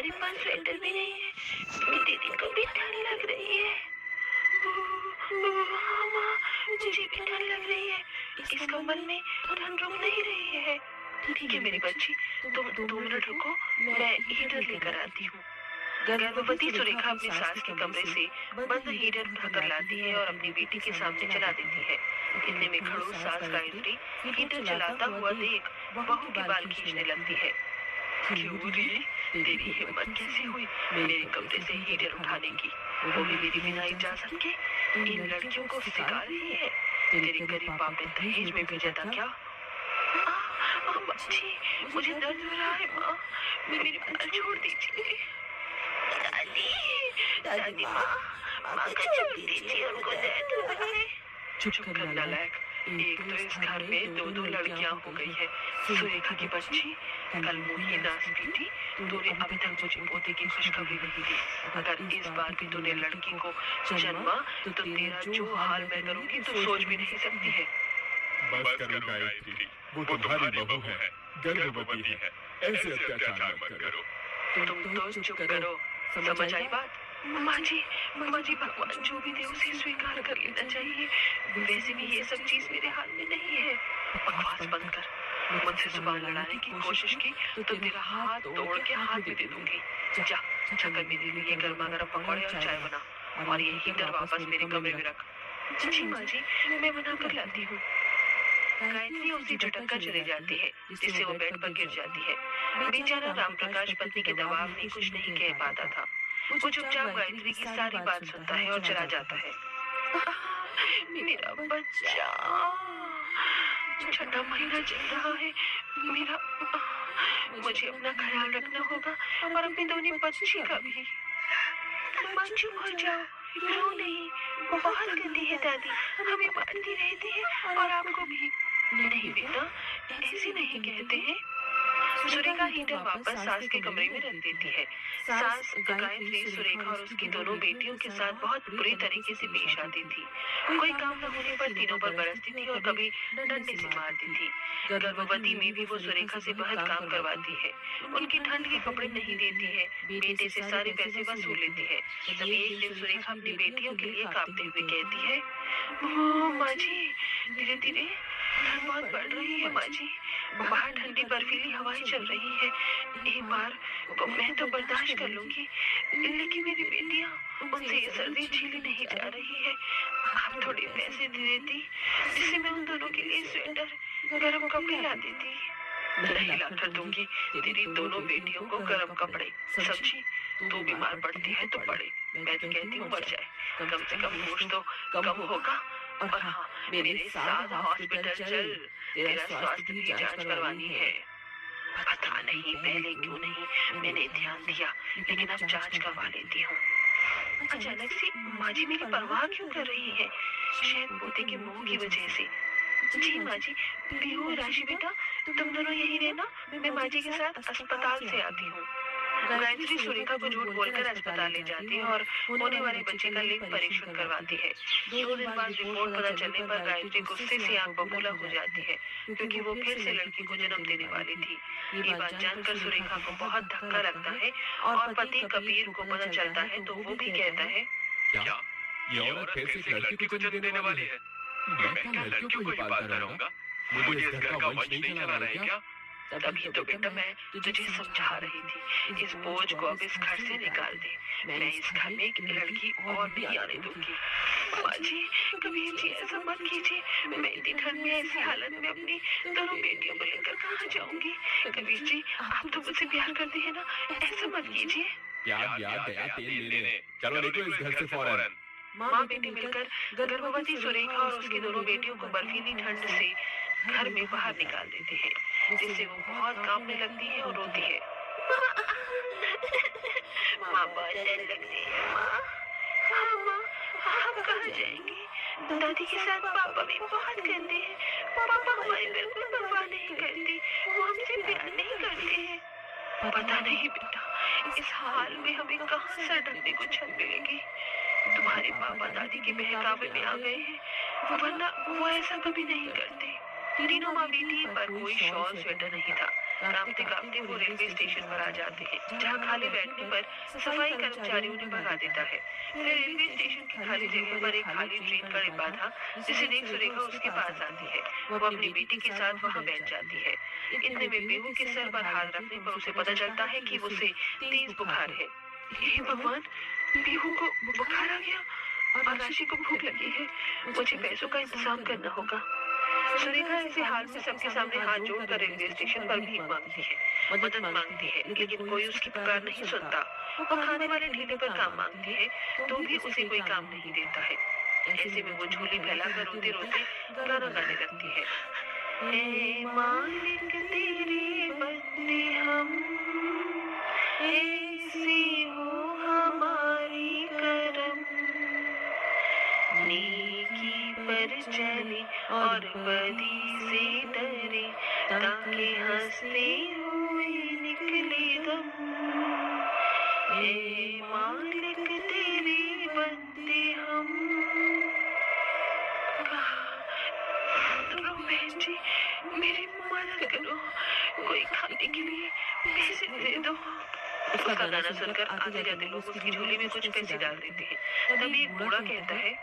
हमारे पास स्वेटर भी नहीं है। दीदी को भी ठंड लग रही है। हाँ माँ, मुझे भी ठंड लग रही है। इस कंबल में ठंड रुक नहीं रही है। ठीक है मेरी बच्ची, तुम 2 मिनट रुको, मैं हीटर लेकर आती हूँ। गर्भवती सुरेखा अपनी सास के कमरे से बंद हीटर उठाकर लाती है और अपनी बेटी के सामने चला देती है। इतने में खड़ूस सास गायत्री हीटर चलाता हुआ देख बहू के बाल खींचने लगती है। क्यों रे, तेरी हिम्मत कैसे हुई मेरे कमरे से हीटर उठाने की, वो भी मेरी बिना इजाजत के? इन लड़कियों को सिखा रही है? तेरे गरीब बाप ने दहेज में भेजा था क्या? बच्ची, मुझे दर्द हो रहा है माँ, मेरे बाल छोड़ दीजिए। दादी माँ, माँ को छोड़ दीजिए, उनको दर्द हो रहा है। चुप कर नालायक, एक तो इस घर में 2 लड़कियां हो गई है। सुरेखा की बच्ची कल मुंह नाच पीटी, तूने अभी तक मुझे पोते की खुशखबरी नहीं दी। अगर इस बार भी तूने लड़की को जन्मा तो तेरा जो हाल मैं करूंगी तो सोच भी नहीं सकती है। बस करो गायत्री, वो तुम्हारी बहू है, गर्भवती है, ऐसे अत्याचार मत करो। तुम तो चुप करो, समझ आई बात? माँ जी, भगवान जो भी दे उसे स्वीकार कर लेना चाहिए। वैसे भी ये सब चीज मेरे हाथ में नहीं है। बकवास बंद कर। मुझसे जुबान लड़ाने की कोशिश की तो तेरा हाथ तोड़ के हाथ भी दे दूंगी। जा, जाकर मेरे लिए गर्मा गर्म पकौड़े और चाय बना, और ये हीटर वापस मेरे कमरे में रख। जी माँ जी, मैं बना कर लाती हूँ। गायत्री उसे झटक कर चली जाती है, जिससे वो बेड पर गिर जाती है। बेचारा रामप्रकाश पत्नी के दबाव में कुछ नहीं कह पाता था। वो चुपचाप गायत्री की सारी बात सुनता है और चला जाता है। मेरा बच्चा, 6वां महीना चल रहा है मेरा। मुझे अपना ख्याल रखना होगा और अपनी दोनों बच्ची का भी। माँ चुप हो जाओ, रो नहीं, बहुत गंदी है दादी, हमें मारती रहती है और आपको भी। नहीं बेटा, ऐसे नहीं कहते हैं। सुरेखा हीटर वापस सास के कमरे में रख देती है। सास गायत्री सुरेखा और उसकी दोनों बेटियों के साथ बहुत बुरी तरीके से पेश आती थी। कोई काम न होने पर तीनों पर बरसती थी और कभी डंडे से मारती थी। गर्भवती में भी वो सुरेखा से बहुत काम करवाती है, उनकी ठंड के कपड़े नहीं देती है, बेटे से सारे पैसे वसूल लेती है। तभी एक दिन सुरेखा अपनी बेटियों के लिए कांपते हुए कहती है, माँ जी, धीरे धीरे ठंड बहुत बढ़ रही है माँ जी, बाहर ठंडी बर्फीली हवाएं चल रही है। एक बार को मैं तो बर्दाश्त कर लूंगी, लेकिन मेरी बेटियां, उनसे ये सर्दी झेली नहीं जा रही है। आप थोड़े पैसे दे देती जिससे मैं उन दोनों के लिए स्वेटर, गर्म कपड़े ला देती। नहीं लाकर दूंगी तेरी दोनों बेटियों को गर्म कपड़े, समझी? तू बीमार पड़ती है तो पड़े, मैं तो कहती हूँ मर जाए, कम से कम बोझ तो कम होगा। और हाँ, मेरे साथ हॉस्पिटल चल, तेरा स्वास्थ्य की जांच करवानी है। पता नहीं पहले क्यों नहीं मैंने ध्यान दिया, लेकिन अब जांच करवा लेती हूँ। अचानक से माँ जी मेरी परवाह क्यों कर रही है? शायद पोते के मुंह की वजह से। जी माँ जी, पीहू राशि बेटा, तुम दोनों यही रहना, मैं माँ जी के साथ अस्पताल से आती हूँ। गायत्री सुरेखा को झूठ बोलकर अस्पताल ले जाती है और होने वाले बच्चे का लिंग परीक्षण करवाती है। 2 दिन बाद रिपोर्ट पता चलने पर गायत्री गुस्से से आग बबूला हो जाती है, क्योंकि वो फिर से लड़की को जन्म देने वाली थी। ये बात जानकर सुरेखा को बहुत धक्का लगता है और पति कबीर को पता चलता है तो वो भी कहता है, क्या ये औरत फिर से एक लड़की को जन्म देने वाली है? मैं क्या लड़कियों को ही पालता रहूंगा? मुझे इस घर का वंश नहीं चला रहा है क्या? तभी तो बेटा मैं तुझे समझा रही थी, इस बोझ को अब इस घर से निकाल दे। मैं इस घर में एक लड़की और भी आने दूंगी। माँ जी, कबीर जी ऐसा मत कीजिए, मैं इतनी ठंड में ऐसी हालत में अपनी दोनों बेटियों को लेकर कहाँ जाऊंगी? कबीर जी, आप तो मुझसे प्यार करते हैं ना, ऐसा मत कीजिए। प्यार दया तेल लेने, चलो निकलो इस घर से फौरन। माँ बेटी मिलकर गर्भवती सुरेखा और उसकी दोनों बेटियों को बर्फीली ठंड से घर में बाहर निकाल देते हैं, जिससे वो बहुत कांपने लगती है और रोती है। माँ बहुत डर लगती है माँ। हाँ माँ, हम कहाँ जाएंगे? दादी के साथ पापा भी बहुत गंदे हैं, पापा हमारी बिल्कुल परवाह नहीं करते, वो हमसे प्यार नहीं करते हैं। पता नहीं बेटा, इस हाल में हमें कहाँ सर ढकने को छत मिलेगी। तुम्हारे पापा दादी के बहकावे में आ गए हैं, वरना वो ऐसा कभी नहीं करते। तीनों माँ बेटी पर कोई शॉल स्वेटर नहीं था। कांपते कांपते वो रेलवे स्टेशन पर आ जाते हैं, जहाँ खाली बैठने पर सफाई कर्मचारियों ने भगा देता है। फिर रेलवे स्टेशन की खाली जगह पर एक खाली ट्रेन का डिब्बा था, जिसे देख सुरेखा उसके पास आती है। वो अपनी बेटी के साथ वहाँ बैठ जाती है। इतने में पीहू के सर पर हाथ रखने पर उसे पता चलता है कि उसे तेज बुखार है। हे भगवान, पीहू को बुखार आ गया और राशि को भूख लगी है। मुझे पैसों का इंतजाम करना होगा। सुरेखा ऐसे हाल में सबके सामने हाथ जोड़कर रेलवे स्टेशन पर भीख मांगती है, मदद मांगती है, लेकिन कोई उसकी पुकार नहीं सुनता। वो खाने वाले ठेले पर काम मांगती है, तो भी उसे कोई काम नहीं देता है। ऐसे में वो झोली फैलाकर रोते रोते गाना गाने लगती है। हे मालिक तेरे बंदे हम, ऐसी हो हमारी करम, नेकी पर चले और बदी से डरे, ताकि हंसते हुए निकले दम। हे मालिक तेरे बंदे हम। बहन जी, मेरी मदद करो, कोई खाने के लिए पैसे दे दो। उसका गाना सुनकर आते जाते लोग उसकी झोली में कुछ पैसे डाल देते हैं। तभी एक बूढ़ा कहता है,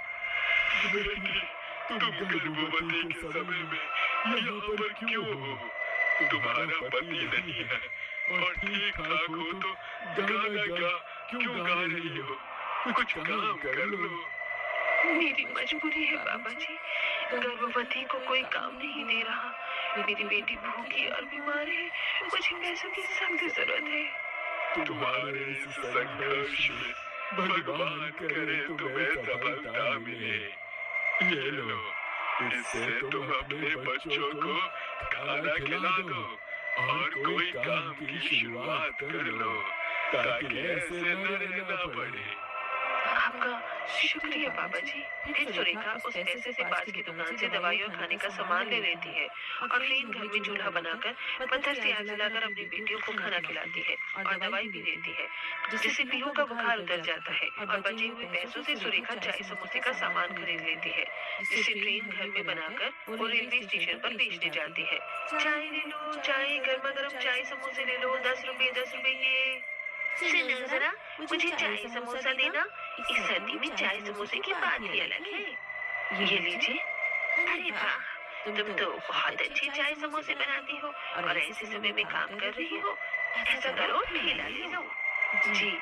तुम गर्भवती के समय में यहाँ पर क्यों हो? तुम्हारा पति नहीं है और ठीक ठाक हो तो गाना क्यों गा रही हो? कुछ काम कर लो। मेरी मजबूरी है बाबा जी, गर्भवती को कोई काम नहीं दे रहा। मेरी बेटी भूखी और बीमार है, मुझे पैसों की सख्त जरूरत है। तुम्हारे इस संघर्ष में भगवान करे तुम्हें सफलता मिले। ये लो, इससे तुम अपने बच्चों को खाना खिला दो और कोई काम की शुरुआत कर लो, ताकि ऐसे न रहना पड़े। आपका शुक्रिया बाबा जी। फिर सुरेखा उस पैसे से पास की दुकान से दवाई और खाने का सामान ले लेती है और ट्रेन घर में चूल्हा बनाकर पत्थर से आग जलाकर अपनी बेटियों को खाना खिलाती है और दवाई भी देती है, जिससे पीहू का बुखार उतर जाता है। और बचे हुए पैसों से सुरेखा चाय समोसे का सामान खरीद लेती है, जिसे ट्रेन घर में बनाकर वो रेलवे स्टेशन पर बेचने जाती है। चाय ले लो, चाय, गर्मा गर्म चाय समोसे ले लो, 10 रुपए के। सुनो जरा, मुझे चाय समोसा देना। इस सर्दी में चाय समोसे की बात ही अलग है। ये लीजिए। अरे वाह, तुम तो बहुत अच्छी चाय समोसे बनाती हो और ऐसे समय में काम कर रही हो। ऐसा करो, ठेला ले लो। जी।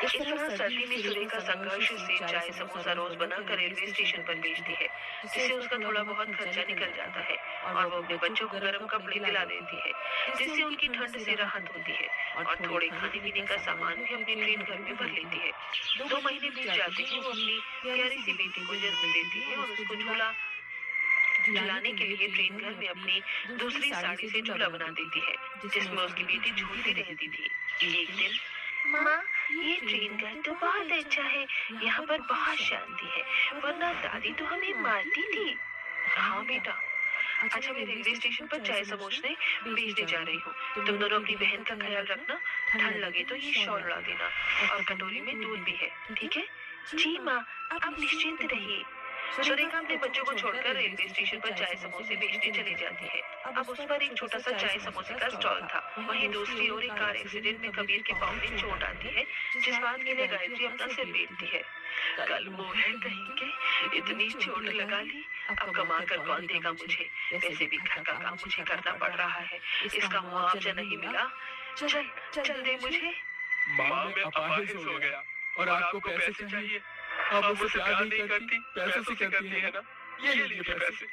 इस तरह सर्दी में सुरेखा संघर्ष से चाय समोसा रोज बनाकर रेलवे स्टेशन पर बेचती है, जिससे उसका थोड़ा बहुत खर्चा निकल जाता है और वो अपने बच्चों को गर्म कपड़े दिला देती है, जिससे उनकी ठंड से राहत होती है। और थोड़े खाने पीने का सामान भी अपनी ट्रेन घर में भर लेती है। 2 महीने बीत जाते हैं, वो अपनी प्यारी सी बेटी को जन्म देती है और उसको झुलाने के लिए ट्रेन घर में अपनी दूसरी साड़ी से झूला बना देती है, जिसमें उसकी बेटी झूलती रहती थी। एक दिन, माँ, ये ट्रेन घर तो बहुत अच्छा है, यहाँ पर बहुत शांति है, वरना दादी तो हमें मारती थी। हाँ बेटा। अच्छा, मैं रेलवे स्टेशन पर चाय समोसे बेचने जा रही हूँ। तुम दोनों अपनी बहन का ख्याल रखना, ठंड लगे तो ये शॉल उड़ा देना और कटोरी में दूध भी है, ठीक है? जी माँ, आप निश्चिंत रहिए। सुरेखा अपने बच्चों को छोड़कर रेलवे स्टेशन पर चाय समोसे बेचने चली जाती है। अब उस पर एक छोटा सा चाय समोसे का स्टॉल था। वहीं दूसरी ओर एक कार एक्सीडेंट में कबीर के पांव में चोट आती है, जिस बात के लिए गायत्री अपना सिर पीटती है। कल मुंह है कहीं के, इतनी चोट लगा ली, अब कमा कर कौन देगा मुझे? वैसे भी घर का काम मुझे करना पड़ रहा है, इसका मुआवजा नहीं मिला। चल दे मुझे। माँ, मैं अपाहिज हो गया और आपको पैसे चाहिए। आप मुझसे प्यार नहीं करती, पैसों से करती है ना? ये लीजिए पैसे।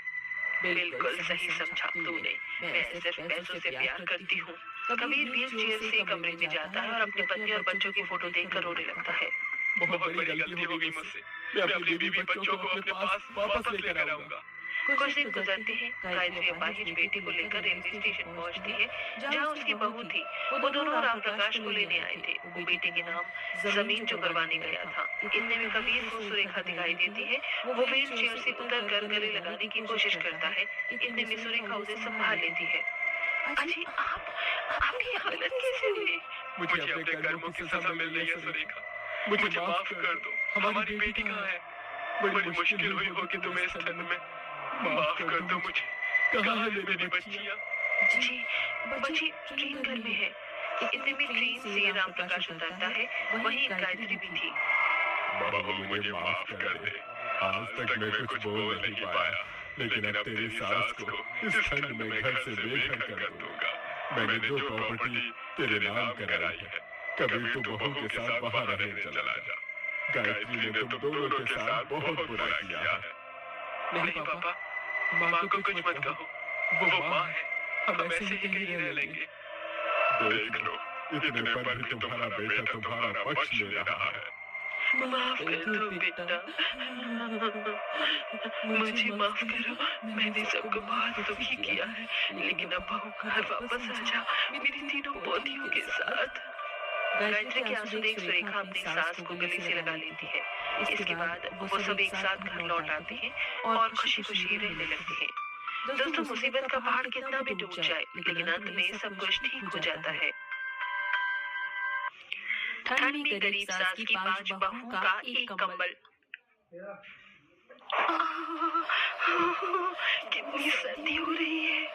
बिल्कुल सही समझा तूने, मैं सिर्फ पैसों से प्यार करती हूँ। कबीर व्हील चेयर से कमरे में जाता है और अपनी पत्नी और बच्चों की फोटो देखकर रोने लगता है। बहुत बड़ी गलती हो गई मुझसे। मैं अपनी बीवी बच्चों को अपने पास वापस लेकर आऊंगा। कुछ दिन गुजरते हैं। गायत्री अपाहिज बेटी को लेकर रेलवे स्टेशन पहुंचती है, जहां उसकी बहू थी। वो दोनों राम प्रकाश को लेने आए थे। वो बेटे के नाम जमीन जो करवाने गया था। इतने में कबीर को सुरेखा दिखाई देती है। वो व्हील चेयर से उतर कर गले लगाने की कोशिश करता है। इतने में सुरेखा उसे संभाल लेती है। अजी, आपकी हालत कैसे हुई? मुझे अपने कर्मों की सजा मिल रही है सुरेखा। मुझे माफ कर दो। हमारी बेटी कहाँ है? बड़ी मुश्किल हुई होगी तुम्हें इस ठंड में। माफ कर दो मुझे। कहाँ है मेरी बच्चियाँ? जी, बच्ची ट्रेन घर में है। इतने में ट्रेन से राम प्रकाश उतरता है। वहीं गायत्री भी थी। बहू मुझे माफ कर दे। आज तक मैं कुछ बोल नहीं पाया, लेकिन अब तेरी सास को इस ठंड में घर से बेघर कर दूंगा। मैंने जो प्रॉपर्टी तेरे नाम कराई है, कभी तू बहू के साथ बाहर रहने चला जा। गायत्री ने तुम दोनों के साथ बहुत बुरा किया है। नहीं पापा, माँ को कुछ मत कहो। वो माँ है, हम ऐसे ही कहीं रह लेंगे। देख लो, इतने पर भी तुम्हारा बेटा तुम्हारा पक्ष ले रहा है। माफ कर दो बेटा, मुझे माफ करो। मैंने सबको बहुत दुखी किया है, लेकिन अब बहू घर वापस आ जा, मेरी तीनों पोतियों के साथ। गायत्री के आंसू देख सुरेखा अपनी सास को गले से लगा लेती है। इसके बाद वो सब एक साथ घर लौट आते हैं और खुशी खुशी रहने लगते हैं। दोस्तों, मुसीबत का पहाड़ कितना भी टूट जाए, लेकिन अंत में सब कुछ ठीक हो जाता है। ठंड में गरीब सास की 5 बहू का एक कंबल। कितनी सर्दी हो रही है।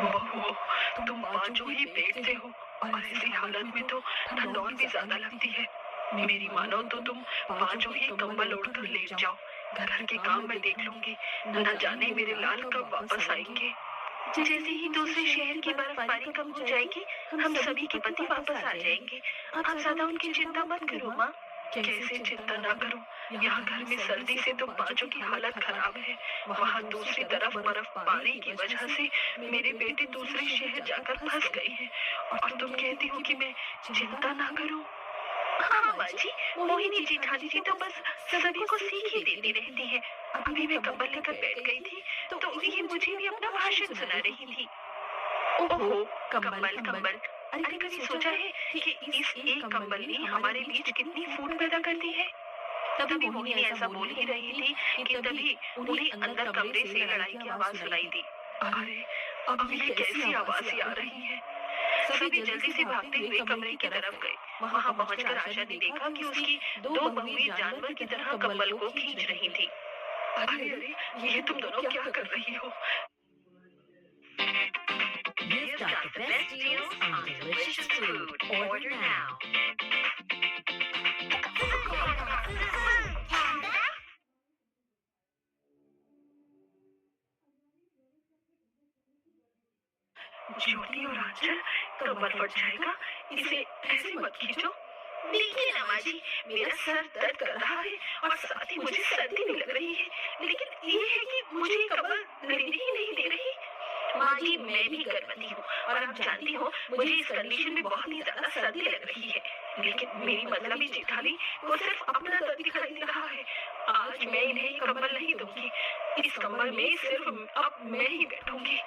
बहू, तुम पांचों ही बैठते हो और ऐसी हालत में तो ठंड और भी ज्यादा लगती है। मेरी मानो तो तुम पांचों ही कंबल ओढ़कर लेट जाओ। घर के काम मैं देख लूंगी। न जाने मेरे लाल कब वापस आएंगे। जैसे ही दूसरे शहर की बर्फबारी कम हो जाएगी, हम सभी के पति वापस आ जाएंगे। आप ज्यादा उनकी चिंता मत करो माँ। कैसे चिंता ना करूं? यहाँ घर में सर्दी से तो पांचों की हालत खराब है। वहाँ दूसरी तरफ बर्फबारी की वजह से मेरे बेटे दूसरे शहर जाकर फंस गए हैं, और तुम कहती हो कि मैं चिंता ना करूं? हाँ माँ जी, मोहिनी जेठानी जी तो बस सभी को सीख ही देती रहती है। अभी मैं कंबल लेकर बैठ गई थी तो ये मुझे भी अपना भाषण सुना रही थी। ओहो, कंबल कंबल। अरे कभी सोचा है कि इस एक कंबल ने हमारे बीच कितनी फूट पैदा कर दी है? तभी मोहिनी ऐसा बोल ही रही थी कि तभी उन्हें अंदर कमरे से लड़ाई की आवाज सुनाई दी। अरे अब ये कैसी आवाजें आ रही हैं? सभी जल्दी से भागते हुए कमरे की तरफ गए। वहां पहुंचकर आशा ने देखा कि उसकी 2 बहुएं जानवर की तरह कंबल को खींच रही थी। अरे अरे, ये तुम दोनों क्या कर रही हो? You've got the best deals on delicious food. Order now. ज्योति और आंचल, कंबल फट जाएगा, इसे ऐसे मत खींचो। देखिए ना माँ जी, मेरा सर दर्द कर रहा है और साथ ही मुझे सर्दी भी लग रही है, लेकिन ये है कि मुझे कंबल नींद ही नहीं दे रही। माँ जी, मैं भी गर्भवती हूँ और आप जानती हो मुझे इस कंडीशन में बहुत ही ज्यादा सर्दी लग रही है, लेकिन मेरी मतलबी जेठानी को सिर्फ अपना दर्द दिखाई दे रहा है। आज मैं इन्हें कंबल नहीं दूंगी। इस कंबल में सिर्फ अब मैं ही बैठूंगी।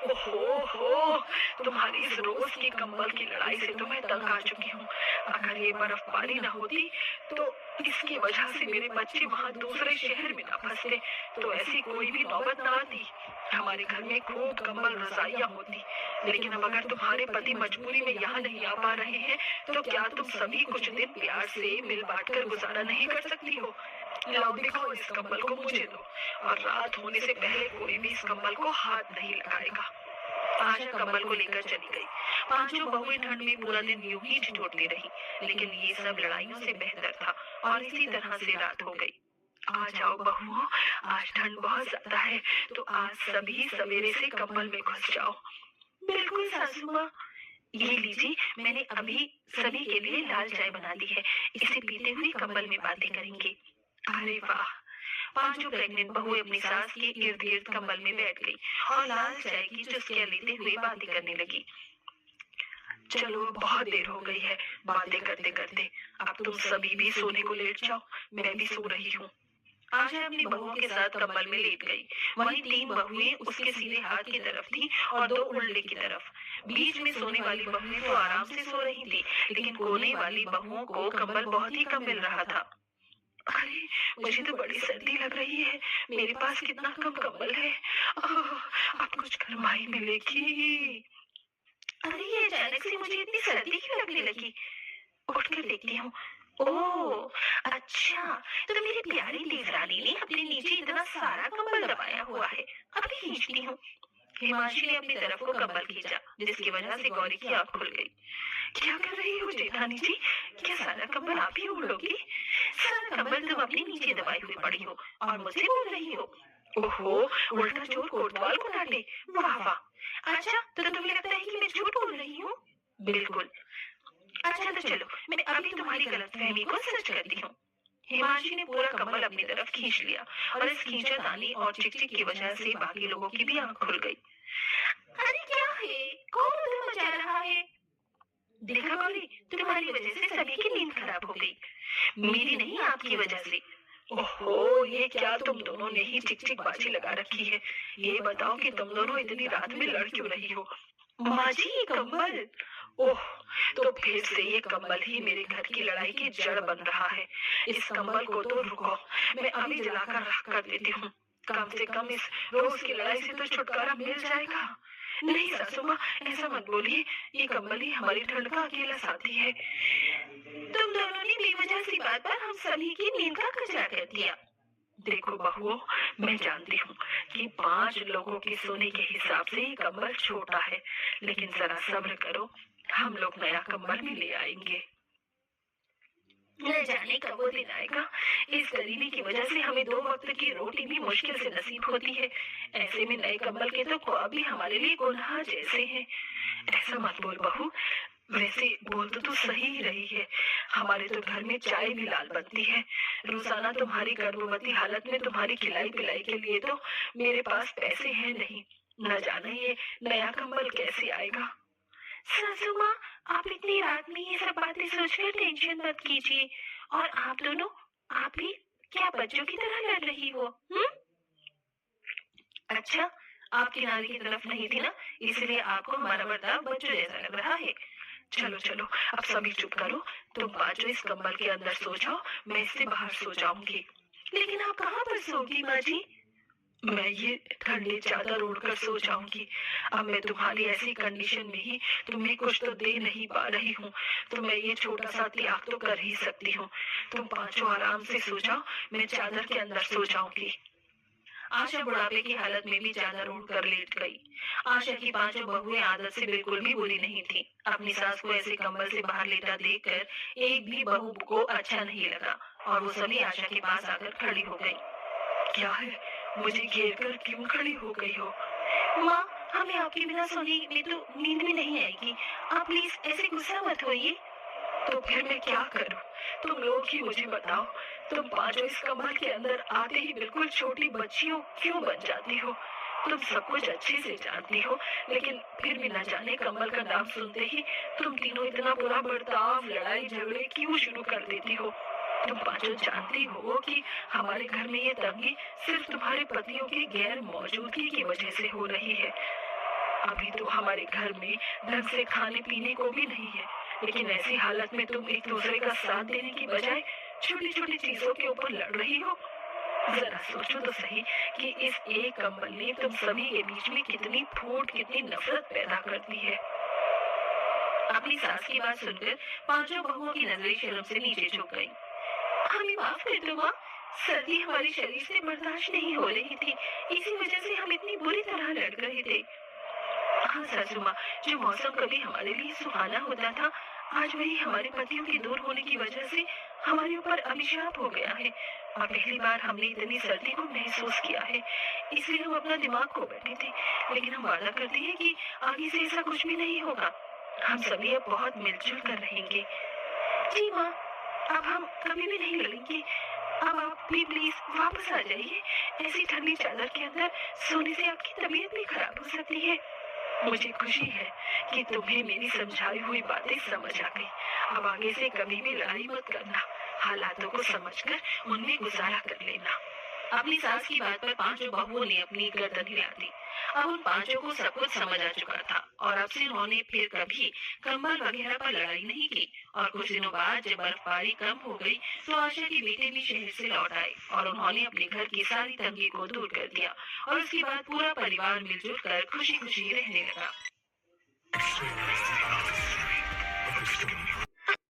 ओहो, तुम्हारी इस रोज की कंबल की लड़ाई से तो मैं तंग आ चुकी हूँ। अगर ये बर्फबारी न होती तो इसकी वजह से मेरे बच्चे वहाँ दूसरे शहर में न फंसते, तो ऐसी कोई भी नौबत न आती। हमारे घर में खूब कंबल रजाइयाँ होती। लेकिन अब अगर तुम्हारे पति मजबूरी में यहाँ नहीं आ पा रहे हैं, तो क्या तुम सभी कुछ दिन प्यार से मिल बांट कर गुजारा नहीं कर सकती हो? लाओ, दिखाओ इस कंबल को मुझे दो, और रात होने से पहले कोई भी इस कंबल को हाथ नहीं लगाएगा। आशा कंबल को लेकर चली गई। पांचों बहुएं ठंड में पूरा दिन यूं ही ठिठुरती रही, लेकिन ये सब लड़ाइयों से बेहतर था, और इसी तरह से रात हो गई। आ जाओ बहुओं, आज ठंड बहुत ज्यादा है, तो आज सभी सवेरे से कंबल में घुस जाओ। बिल्कुल सासू माँ। ये लीजिए, मैंने अभी सभी के लिए लाल चाय बना दी है, इसे पीते हुए कंबल में बातें करेंगे। अरे वाह! पांचों प्रेग्नेंट बहुएं अपनी सास के इर्द गिर्द कंबल में बैठ गई और लाल चाय की चुस्कियां लेते हुए बातें करने लगी। चलो, बहुत देर हो गई है बातें करते करते, अब तुम सभी भी सोने को लेट जाओ, मैं भी सो रही हूँ। आशा अपनी बहुओं के साथ कंबल में लेट गई। वहीं 3 बहुएं उसके सीधे हाथ की तरफ थी और 2 उल्टे की तरफ। बीच में सोने वाली बहुएं तो आराम से सो रही थी, लेकिन कोने वाली बहुओं को कंबल बहुत ही कम मिल रहा था। अरे, मुझे तो बड़ी सर्दी लग रही है, मेरे पास कितना कम कंबल है। अब कुछ गरमाई मिलेगी। अरे, ये अचानक से मुझे इतनी सर्दी क्यों लगने लगी? उठकर देखती हूँ। ओह, अच्छा, तो मेरी प्यारी देवरानी ने अपने नीचे इतना सारा कंबल दबाया हुआ है। अभी खींचती हूँ। हिमांशी ने अपनी तरफ को कंबल खींचा, जिसकी वजह से गौरी की आंख खुल गई। क्या कर रही हो जेठानी जी? क्या सारा कंबल आप ही ओढ़ोगी? सारा कंबल तुम अपने नीचे दबाई हुई पड़ी हो और मुझसे बोल रही हो? ओहो, उल्टा चोर कोतवाल को डांटे। वाह वाह। अच्छा, तो तुम्हें लगता है कि मैं झूठ बोल रही हूँ? बिल्कुल। अच्छा तो चलो, मैं अभी तुम्हारी गलतफहमी को सच करती हूँ। हिमांशी ने पूरा कंबल अपनी तरफ खींच लिया और इस खींचातानी और चिकचिक की वजह से बाकी लोगों की भी आंख खुल गई। अरे क्या है? कौन उधर मचा रहा है? देखा गौरी, तुम्हारी वजह से सभी की नींद खराब हो गई। मेरी नहीं, आपकी वजह से। ओहो, ये क्या तुम दोनों ने ही चिकचिक बाजी लगा रखी है? ये बताओ कि तुम दोनों इतनी रात में लड़ क्यों रही हो? माँ जी, ये कंबल। ओह, तो फिर से ये कंबल ही मेरे घर की लड़ाई की जड़ बन रहा है। इस कंबल को तो रुको, मैं अभी जलाकर राख कर देती हूँ। कम से कम इस रोज की लड़ाई से तो छुटकारा मिल जाएगा। नहीं सासू माँ, ऐसा मत बोलिए, ये कंबल ही हमारी ठंड का अकेला साथी है। तुम दोनों ने बेवजह सी बात पर हम सभी की नींद का कचरा कर दिया। देखो बहुओं, मैं जानती हूँ कि 5 लोगों के सोने के हिसाब से ये कंबल छोटा है, लेकिन जरा सब्र करो, हम लोग नया कंबल भी ले आएंगे। न जाने कब वो दिन आएगा। इस गरीबी की वजह से हमें 2 वक्त की रोटी भी मुश्किल से नसीब होती है। ऐसे में नए कंबल के तो ख्वाब भी हमारे लिए गुनाह जैसे हैं। ऐसा मत बोल बहू, वैसे बोल तो तू सही ही रही है। हमारे तो घर में चाय भी लाल बनती है। रोजाना तुम्हारी गर्भवती हालत में तुम्हारी खिलाई पिलाई के लिए तो मेरे पास पैसे हैं नहीं। न जाने ये नया कंबल कैसे आएगा। सासू माँ, आप इतनी रात में ये सब बातें सोचकर टेंशन मत कीजिए। और आप दोनों, आप भी क्या बच्चों की तरह लड़ रही हो? अच्छा, आप किनारे की तरफ नहीं थी ना, इसलिए आपको हमारा बर्ताव बच्चों जैसा लग रहा है। चलो चलो, अब सभी चुप करो। तुम 5 इस कंबल के अंदर सो जाओ, मैं इससे बाहर सो जाऊंगी। लेकिन आप कहाँ पर सोगी माँ जी? मैं ये ठंडी चादर ओढ़कर सो जाऊंगी। अब मैं तुम्हारी ऐसी कंडीशन में ही तुम्हें कुछ तो दे नहीं पा रही हूँ, तो मैं ये छोटा सा त्याग तो कर ही सकती हूँ। तुम 5 आराम से सो जाओ, मैं चादर के अंदर सो जाऊंगी। आशा बुढ़ापे की हालत में भी चादर ओढ़ कर लेट गई। आशा की 5 बहुएं आदत से बिल्कुल भी बुरी नहीं थी। अपनी सास को ऐसे कंबल से बाहर लेटा देखकर एक भी बहू को अच्छा नहीं लगा और वो सभी आशा के पास आकर खड़ी हो गई। क्या है, मुझे घेर कर क्यों खड़ी हो गई हो? माँ, हमें आपके बिना सोने में तो नींद भी नहीं आएगी। आप प्लीज ऐसे गुस्सा मत होइए। तो फिर मैं क्या करूं? तुम लोग ही मुझे बताओ, तुम 5 इस कंबल के अंदर आते ही बिल्कुल छोटी बच्चियों क्यों बन जाती हो? तुम सब कुछ अच्छे से जानती हो, लेकिन फिर भी न जाने कंबल का नाम सुनते ही तुम तीनों इतना बुरा बर्ताव, लड़ाई झगड़े क्यों शुरू कर देती हो? तुम 5 जानती हो कि हमारे घर में ये तंगी सिर्फ तुम्हारे पतियों की गैर मौजूदगी की वजह से हो रही है। अभी तो हमारे घर में ढंग से खाने पीने को भी नहीं है, लेकिन ऐसी हालत में तुम एक दूसरे का साथ देने की बजाय छोटी छोटी चीजों के ऊपर लड़ रही हो। जरा सोचो तो सही कि इस एक कंबल ने तुम सभी के बीच में कितनी फूट, कितनी नफरत पैदा कर दी है। अपनी सास की बात सुनकर 5 बहुओं की नजरें शर्म से नीचे झुक गईं। हमें माफ कर दो माँ, सर्दी हमारे शरीर से बर्दाश्त नहीं हो रही थी, इसी वजह से हम इतनी बुरी तरह लड़ रहे थे। हाँ सासू माँ, जो मौसम कभी हमारे लिए सुहाना होता था, आज वही हमारे पतियों के दूर होने की वजह से हमारे ऊपर अभिशाप हो गया है। और पहली बार हमने इतनी सर्दी को महसूस किया है, इसलिए हम अपना दिमाग खो बैठे थे। लेकिन हम वादा करते हैं कि आगे से ऐसा कुछ भी नहीं होगा। हम सभी अब बहुत मिलजुल कर रहेंगे। जी माँ, अब हम कभी भी नहीं लड़ेंगे। अब आप भी प्लीज वापस आ जाइए। ऐसी ठंडी चादर के अंदर सोने से आपकी तबीयत भी खराब हो सकती है। मुझे खुशी है कि तुम्हें मेरी समझाई हुई बातें समझ आ गई। अब आगे से कभी भी लड़ाई मत करना, हालातों को समझकर उनमें गुजारा कर लेना। अपनी सास की बात पर 5 बहुओं ने अपनी गर्दन हिला दी। अब उन 5 को सब कुछ समझ आ चुका था और अब से उन्होंने फिर कभी कंबल वगैरह पर लड़ाई नहीं की। और कुछ दिनों बाद जब बर्फबारी कम हो गई तो आशा के बेटे भी शहर से लौट आए और उन्होंने अपने घर की सारी तंगी को दूर कर दिया और उसके बाद पूरा परिवार मिलजुल कर खुशी खुशी रहने लगा।